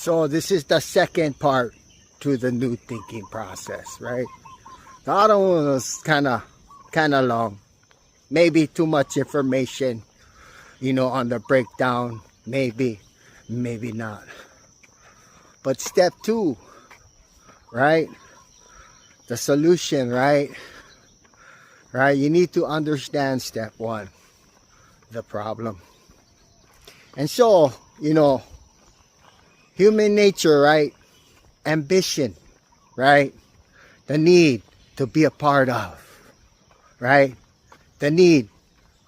So this is the second part to the new thinking process, right? The other one was kind of long. Maybe too much information, on the breakdown. Maybe not. But step 2, right? The solution, right? Right? You need to understand step 1, the problem. And so, human nature, right? Ambition, right? The need to be a part of, right? The need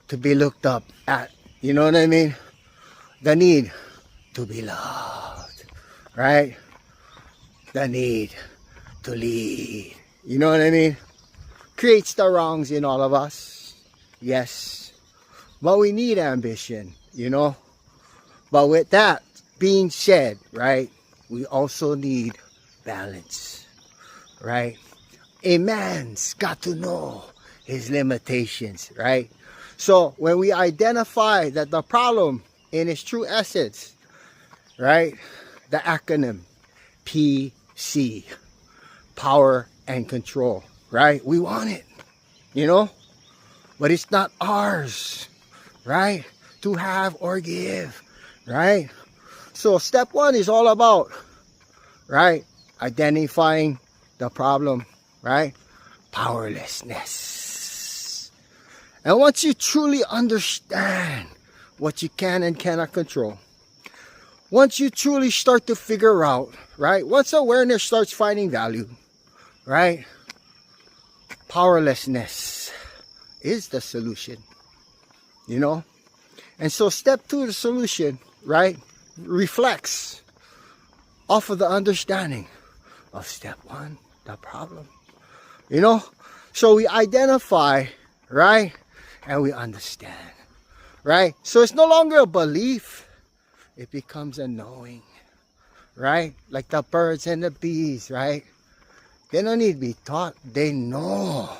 to be looked up at, you know what I mean? The need to be loved, right? The need to lead, you know what I mean? Creates the wrongs in all of us, yes. But we need ambition, But with that being said, right, we also need balance, right? A man's got to know his limitations, right? So when we identify that the problem in its true essence, right, the acronym PC, power and control, right? We want it, but it's not ours, right, to have or give, right? So step 1 is all about, right, identifying the problem, right? Powerlessness. And once you truly understand what you can and cannot control, once you truly start to figure out, right, once awareness starts finding value, right, powerlessness is the solution, And so step 2, the solution, right, reflects off of the understanding of step 1, the problem. So we identify, right, and we understand, right? So it's no longer a belief, it becomes a knowing, right? Like the birds and the bees, right? They don't need to be taught, they know,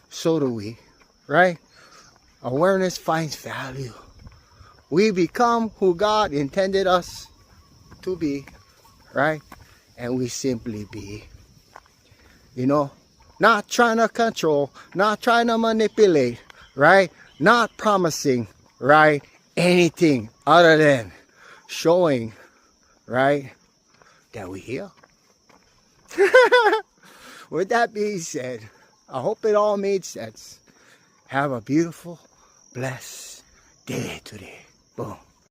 So do we, right? Awareness finds value. We become who God intended us to be, right? And we simply be, not trying to control, not trying to manipulate, right? Not promising, right, anything other than showing, right, that we heal. With that being said, I hope it all made sense. Have a beautiful, blessed day today. Boom.